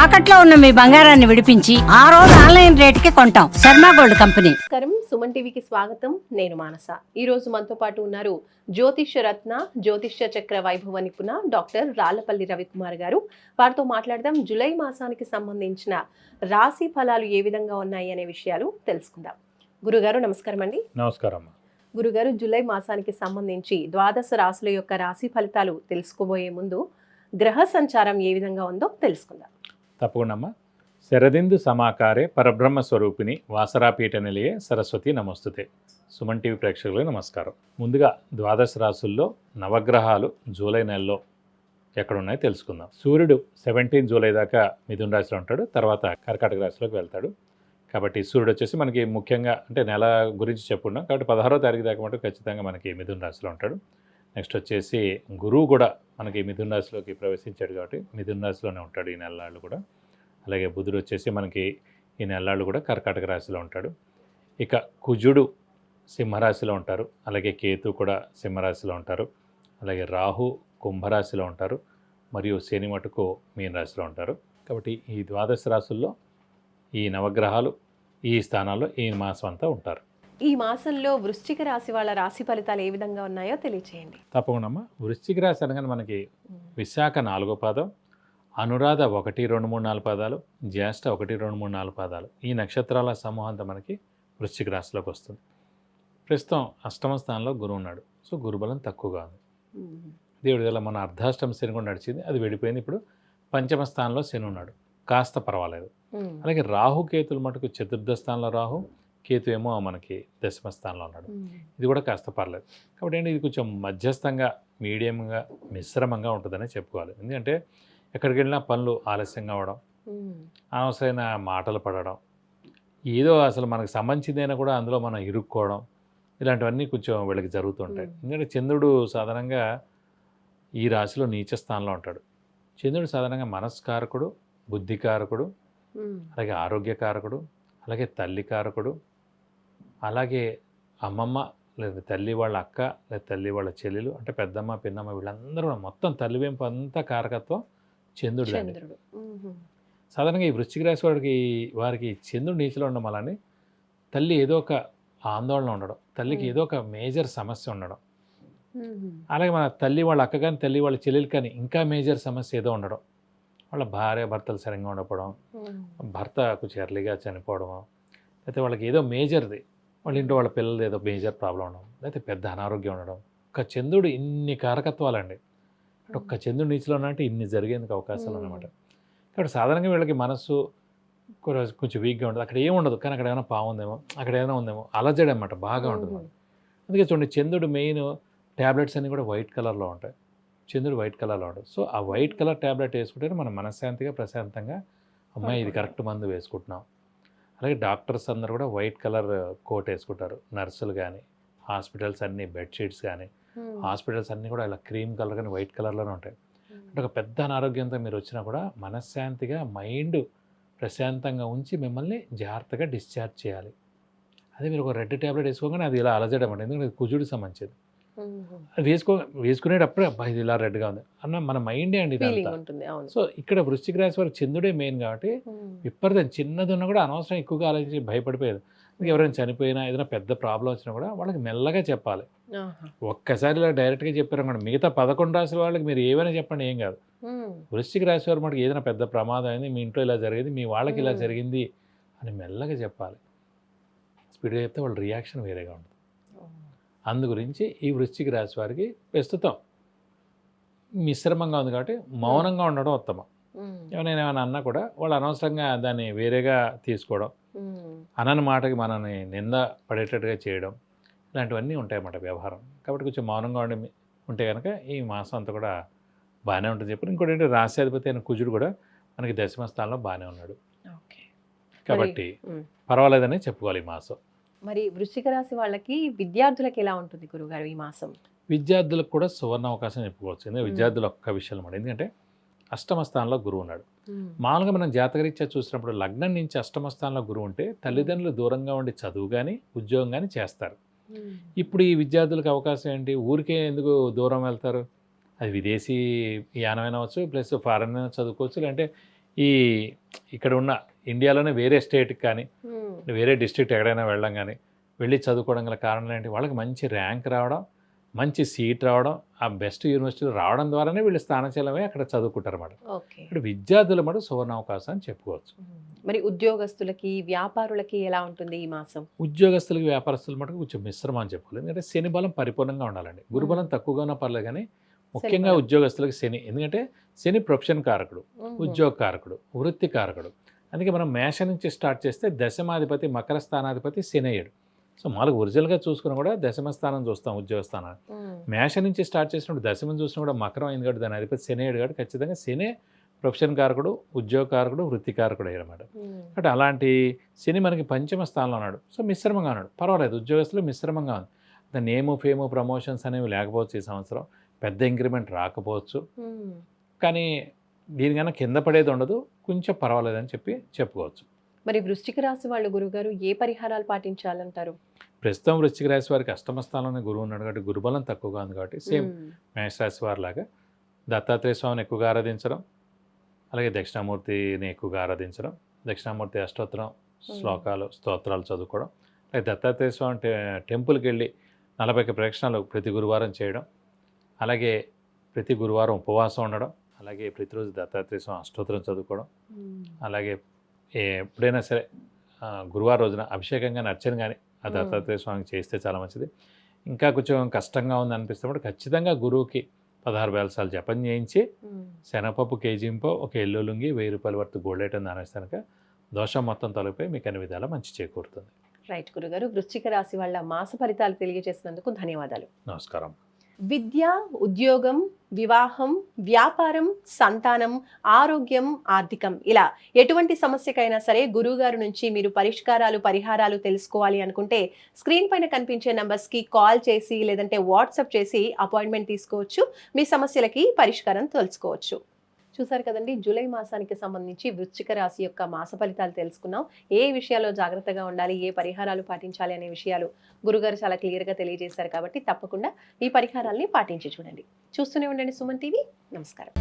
తాకట్లో ఉన్న మీ బంగారాన్ని విడిపించి ఆ రోజు ఆన్లైన్ రేటుకి కొంటాం. Sharma gold company. నమస్కారం, సుమన్ టీవీకి స్వాగతం. నేను మానస. ఈ రోజు మనతో పాటు ఉన్నారు జ్యోతిష్య రత్న, జ్యోతిష్య చక్ర వైభవ నిపుణ డాక్టర్ రాళ్లపల్లి రవికుమార్ గారు. వారితో మాట్లాడదాం. జూలై మాసానికి సంబంధించిన రాశి ఫలాలు ఏ విధంగా ఉన్నాయి అనే విషయాలు తెలుసుకుందాం. గురుగారు నమస్కారం అండి. నమస్కారం. గురుగారు, జూలై మాసానికి సంబంధించి ద్వాదశ రాశుల యొక్క రాశి ఫలితాలు తెలుసుకోబోయే ముందు గ్రహ సంచారం ఏ విధంగా ఉందో తెలుసుకుందాం. తప్పకుండా అమ్మా. శరదిందు సమాకారే పరబ్రహ్మ స్వరూపిణి వాసరాపీఠ నిలయే సరస్వతి నమస్తుతే. సుమన్ టీవీ ప్రేక్షకులకు నమస్కారం. ముందుగా ద్వాదశ రాశుల్లో నవగ్రహాలు జూలై నెలలో ఎక్కడున్నాయో తెలుసుకుందాం. సూర్యుడు 17 జూలై దాకా మిథున రాశిలో ఉంటాడు, తర్వాత కర్కాటక రాశిలోకి వెళ్తాడు. కాబట్టి సూర్యుడు వచ్చేసి మనకి ముఖ్యంగా అంటే నెల గురించి చెప్పుకున్నాం కాబట్టి 16వ తారీఖు దాకా మటు ఖచ్చితంగా మనకి మిథున రాశిలో ఉంటాడు. నెక్స్ట్ వచ్చేసి గురువు కూడా మనకి మిథున రాశిలోకి ప్రవేశించాడు కాబట్టి మిథున రాశిలోనే ఉంటాడు ఈ నెలలాళ్ళు కూడా. అలాగే బుధుడు వచ్చేసి మనకి ఈ నెలలాళ్ళు కూడా కర్కాటక రాశిలో ఉంటాడు. ఇక కుజుడు సింహరాశిలో ఉంటారు, అలాగే కేతు కూడా సింహరాశిలో ఉంటారు, అలాగే రాహు కుంభరాశిలో ఉంటారు, మరియు శని మటుకు మీన రాశిలో ఉంటారు. కాబట్టి ఈ ద్వాదశ రాశుల్లో ఈ నవగ్రహాలు ఈ స్థానాల్లో ఈ మాసం అంతా ఉంటారు. ఈ మాసంలో వృశ్చిక రాశి వాళ్ళ రాశి ఫలితాలు ఏ విధంగా ఉన్నాయో తెలియచేయండి. తప్పకుండా అమ్మా. వృశ్చిక రాశి అనగానే మనకి విశాఖ 4వ పాదం, అనురాధ 1, 2, 3, 4 పాదాలు, జ్యేష్ఠ 1, 2, 3, 4 పాదాలు, ఈ నక్షత్రాల సమూహంతో మనకి వృశ్చిక రాశిలోకి వస్తుంది. ప్రస్తుతం అష్టమ స్థానంలో గురువు ఉన్నాడు. సో గురుబలం తక్కువగా ఉంది. దేవుడి వల్ల మన అర్ధాష్టమ శని కూడా నడిచింది, అది వెళ్ళిపోయింది. ఇప్పుడు పంచమ స్థానంలో శని ఉన్నాడు, కాస్త పర్వాలేదు. అలాగే రాహు కేతులు మటుకు చతుర్థ స్థానంలో రాహు, కేతు ఏమో మనకి దశమ స్థానంలో ఉన్నాడు, ఇది కూడా కాస్త పర్లేదు. కాబట్టి ఏంటి, ఇది కొంచెం మధ్యస్థంగా మీడియంగా మిశ్రమంగా ఉంటుందని చెప్పుకోవాలి. ఎందుకంటే ఎక్కడికి వెళ్ళినా పనులు ఆలస్యంగా అవడం, అనవసరమైన మాటలు పడడం, ఏదో అసలు మనకు సంబంధించిందైనా కూడా అందులో మనం ఇరుక్కోవడం, ఇలాంటివన్నీ కొంచెం వీళ్ళకి జరుగుతుంటాయి. ఎందుకంటే చంద్రుడు సాధారణంగా ఈ రాశిలో నీచ స్థానంలో ఉంటాడు. చంద్రుడు సాధారణంగా మనస్కారకుడు, బుద్ధికారకుడు, అలాగే ఆరోగ్యకారకుడు, అలాగే తల్లికారకుడు, అలాగే అమ్మమ్మ లేదా తల్లి వాళ్ళ అక్క లేదా తల్లి వాళ్ళ చెల్లెలు అంటే పెద్దమ్మ పిన్నమ్మ వీళ్ళందరూ మొత్తం తల్లివెంపు అంతా కారకత్వం చంద్రుడు. సాధారణంగా ఈ వృశ్చిక రాశి వారికి చంద్రుడు నీచలో ఉండడం వలని తల్లి ఏదో ఒక ఆందోళన ఉండడం, తల్లికి ఏదో ఒక మేజర్ సమస్య ఉండడం, అలాగే మన తల్లి వాళ్ళ అక్క కానీ తల్లి వాళ్ళ చెల్లెలు కానీ ఇంకా మేజర్ సమస్య ఏదో ఉండడం, వాళ్ళ భార్య భర్తలు సరిగ్గా ఉండకపోవడం, భర్త కొంచెం ఎర్లీగా చనిపోవడం, లేకపోతే వాళ్ళకి ఏదో మేజర్ది వాళ్ళ ఇంట్లో వాళ్ళ పిల్లలు ఏదో మేజర్ ప్రాబ్లం ఉండడం, లేకపోతే పెద్ద అనారోగ్యం ఉండడం. ఒక్క చంద్రుడు ఇన్ని కారకత్వాలండి. అంటే ఒక్క చంద్రుడు నీచులో ఉన్నట్టు ఇన్ని జరిగేందుకు అవకాశాలు అనమాట. కాబట్టి సాధారణంగా వీళ్ళకి మనస్సు కొంచెం వీక్గా ఉంటుంది. అక్కడ ఏముండదు, కానీ అక్కడ ఏమైనా పాము ఉందేమో, అక్కడ ఏమైనా ఉందేమో, అలజడి అనమాట బాగా ఉంటుంది. అందుకే చూడండి, చంద్రుడు మెయిన్ ట్యాబ్లెట్స్ అన్నీ కూడా వైట్ కలర్లో ఉంటాయి. చంద్రుడు వైట్ కలర్లో ఉంటుంది. సో ఆ వైట్ కలర్ ట్యాబ్లెట్ వేసుకుంటే మనం మనశ్శాంతిగా ప్రశాంతంగా అమ్మాయి ఇది కరెక్ట్ మందు వేసుకుంటున్నాం. అలాగే డాక్టర్స్ అందరూ కూడా వైట్ కలర్ కోట్ వేసుకుంటారు. నర్సులు కానీ, హాస్పిటల్స్ అన్నీ బెడ్షీట్స్ కానీ, హాస్పిటల్స్ అన్నీ కూడా ఇలా క్రీమ్ కలర్ కానీ వైట్ కలర్లోనే ఉంటాయి. అంటే ఒక పెద్ద అనారోగ్యంతో మీరు వచ్చినా కూడా మనశ్శాంతిగా మైండ్ ప్రశాంతంగా ఉంచి మిమ్మల్ని జాగ్రత్తగా డిశ్చార్జ్ చేయాలి. అదే మీరు ఒక రెడ్ ట్యాబ్లెట్ వేసుకోగానే అది ఇలా అలజడం అంటే, ఎందుకంటే అది కుజుడికి సంబంధించింది. అది వేసుకునేటప్పుడే అబ్బా ఇది ఇలా రెడ్గా ఉంది అన్న మన మైండే అండి ఇదంతా. సో ఇక్కడ వృశ్చిక రాశి వారికి చంద్రుడే మెయిన్ కాబట్టి విపరీతం చిన్నది ఉన్నా కూడా అనవసరం ఎక్కువగా ఆలోచించి భయపడిపోయేది. ఎవరైనా చనిపోయినా ఏదైనా పెద్ద ప్రాబ్లం వచ్చినా కూడా వాళ్ళకి మెల్లగా చెప్పాలి. ఒక్కసారి ఇలా డైరెక్ట్గా చెప్పారు కూడా మిగతా 11 రాశుల వాళ్ళకి మీరు ఏమైనా చెప్పండి, ఏం కాదు. వృశ్చిక రాశి వారు మనకి ఏదైనా పెద్ద ప్రమాదం అయింది, మీ ఇంట్లో ఇలా జరిగింది, మీ వాళ్ళకి ఇలా జరిగింది అని మెల్లగా చెప్పాలి. స్పీడ్గా చెప్తే వాళ్ళ రియాక్షన్ వేరేగా ఉంటుంది. అందు గురించి ఈ వృశ్చిక రాశి వారికి ప్రస్తుతం మిశ్రమంగా ఉంది కాబట్టి మౌనంగా ఉండడం ఉత్తమం. ఏమైనా అన్నా కూడా వాళ్ళు అనవసరంగా దాన్ని వేరేగా తీసుకోవడం, అనని మాటకి మనల్ని నింద పడేటట్టుగా చేయడం, ఇలాంటివన్నీ ఉంటాయన్నమాట వ్యవహారం. కాబట్టి కొంచెం మౌనంగా ఉంటే కనుక ఈ మాసం అంతా కూడా బాగానే ఉంటుంది చెప్పి. ఇంకోటి ఏంటంటే రాశ్యాధిపతి అయిన కుజుడు కూడా మనకి దశమ స్థానంలో బాగానే ఉన్నాడు కాబట్టి పర్వాలేదని చెప్పుకోవాలి ఈ మాసం. మరి వృశ్చిక రాశి వాళ్ళకి విద్యార్థులకి ఎలా ఉంటుంది గురుగారు ఈ మాసం? విద్యార్థులకు కూడా సువర్ణ అవకాశం చెప్పుకోవచ్చు. ఎందుకంటే విద్యార్థులు ఒక్క విషయం అన్నమాట. ఎందుకంటే అష్టమ స్థానంలో గురువు ఉన్నాడు. మామూలుగా మనం జాతకరీత్యా చూసినప్పుడు లగ్నం నుంచి అష్టమ స్థానంలో గురువు ఉంటే తల్లిదండ్రులు దూరంగా ఉండి చదువు కానీ ఉద్యోగం కానీ చేస్తారు. ఇప్పుడు ఈ విద్యార్థులకు అవకాశం ఏంటి, ఊరికే ఎందుకు దూరం వెళ్తారు? అది విదేశీ యానమైన అవచ్చు, ప్లస్ ఫారెన్ చదువుకోవచ్చు, లేదంటే ఈ ఇక్కడ ఉన్న ఇండియాలోనే వేరే స్టేట్కి కానీ ఉమ్, వేరే డిస్ట్రిక్ట్ ఎక్కడైనా వెళ్ళడం కానీ వెళ్ళి చదువుకోవడం గల కారణం ఏంటి, వాళ్ళకి మంచి ర్యాంక్ రావడం, మంచి సీట్ రావడం, ఆ బెస్ట్ యూనివర్సిటీ రావడం ద్వారానే వీళ్ళు స్థానచలమే అక్కడ చదువుకుంటారు అన్నమాట. ఓకే. ఇక్కడ విద్యార్థుల మటు సువర్ణావకాశం అని చెప్పుకోవచ్చు. మరి ఉద్యోగస్తులకి వ్యాపారులకి ఎలా ఉంటుంది ఈ మాసం? ఉద్యోగస్తులకి వ్యాపారస్తుల మటుకు కొంచెం మిశ్రమం అని చెప్పుకోవాలి. ఎందుకంటే శని బలం పరిపూర్ణంగా ఉండాలండి. గురుబలం తక్కువగా ఉన్నా పర్లేదు, కానీ ముఖ్యంగా బలం. ఉద్యోగస్తులకి శని, ఎందుకంటే శని ప్రొఫెషన్ కారకుడు, ఉద్యోగ కారకుడు, వృత్తి కారకుడు. అందుకే మనం మేష నుంచి స్టార్ట్ చేస్తే దశమాధిపతి మకర స్థానాధిపతి శని అయ్యాడు. సో మాకు ఒరిజినల్గా చూసుకుని కూడా దశమ స్థానం చూస్తాం, ఉద్యోగ స్థానాన్ని. మేష నుంచి స్టార్ట్ చేసినప్పుడు దశమం చూసినా కూడా మకరం అయింది కాబట్టి దాని అధిపతి శని అయ్యాడు కాబట్టి ఖచ్చితంగా శని ప్రొఫెషన్ కారకుడు, ఉద్యోగ కారకుడు, వృత్తి కారకుడు అయ్యాడనమాట. కాబట్టి అలాంటి శని మనకి పంచమ స్థానంలో ఉన్నాడు. సో మిశ్రమంగా ఉన్నాడు, పర్వాలేదు. ఉద్యోగస్తులు మిశ్రమంగా ఉంది. దాని నేము, ఫేము, ప్రమోషన్స్ అనేవి లేకపోవచ్చు ఈ సంవత్సరం, పెద్ద ఇంక్రిమెంట్ రాకపోవచ్చు, కానీ దీనికన్నా కింద పడేది ఉండదు, కొంచెం పర్వాలేదని చెప్పుకోవచ్చు. మరి వృశ్చిక రాశి వాళ్ళు గురుగారు ఏ పరిహారాలు పాటించాలంటారు? ప్రస్తుతం వృశ్చిక రాశి వారికి అష్టమ స్థానంలోనే గురువు ఉన్నాడు కాబట్టి గురుబలం తక్కువగా ఉంది కాబట్టి సేమ్ మేషరాశి వారిలాగా దత్తాత్రేయ స్వామిని ఎక్కువగా ఆరాధించడం, అలాగే దక్షిణామూర్తిని ఎక్కువగా ఆరాధించడం, దక్షిణామూర్తి అష్టోత్తరం శ్లోకాలు స్తోత్రాలు చదువుకోవడం, అలాగే దత్తాత్రేయ స్వామి టెంపుల్కి వెళ్ళి 40 ప్రదక్షిణాలు ప్రతి గురువారం చేయడం, అలాగే ప్రతి గురువారం ఉపవాసం ఉండడం, అలాగే ప్రతిరోజు దత్తాత్రేయ స్వామి అష్టోత్తరం చదువుకోవడం, అలాగే ఎప్పుడైనా సరే గురువారం రోజున అభిషేకం కానీ అర్చన కానీ ఆ దత్తాత్రేయ స్వామికి చేస్తే చాలా మంచిది. ఇంకా కొంచెం కష్టంగా ఉంది అనిపిస్తున్నప్పుడు ఖచ్చితంగా గురువుకి 16 వేలసార్లు జపం చేయించి శనగపప్పు కేజీంపో ఒక ఎల్లో లుంగి 1000 రూపాయల వరకు గోల్డ్ ఐటమ్ దానేస్తానుక దోషం మొత్తం తొలగిపోయి మీకు అన్ని విధాలా మంచి చేకూరుతుంది. రైట్ గురుగారు, వృశ్చిక రాశి వాళ్ళ మాస ఫలితాలు తెలియజేసినందుకు ధన్యవాదాలు. నమస్కారం. విద్య, ఉద్యోగం, వివాహం, వ్యాపారం, సంతానం, ఆరోగ్యం, ఆర్థికం, ఇలా ఎటువంటి సమస్యకైనా సరే గురువుగారు నుంచి మీరు పరిహారాలు తెలుసుకోవాలి అనుకుంటే స్క్రీన్ పైన కనిపించే నంబర్స్కి కాల్ చేసి లేదంటే వాట్సాప్ చేసి అపాయింట్మెంట్ తీసుకోవచ్చు. మీ సమస్యలకి పరిష్కారం తెలుసుకోవచ్చు. చూసారు కదండి, జూలై మాసానికి సంబంధించి వృశ్చిక రాశి యొక్క మాస ఫలితాలు తెలుసుకున్నాం. ఏ విషయాల్లో జాగ్రత్తగా ఉండాలి, ఏ పరిహారాలు పాటించాలి అనే విషయాలు గురుగారు చాలా క్లియర్గా తెలియజేశారు. కాబట్టి తప్పకుండా ఈ పరిహారాల్ని పాటించి చూడండి. చూస్తూనే ఉండండి సుమన్ టీవీ. నమస్కారం.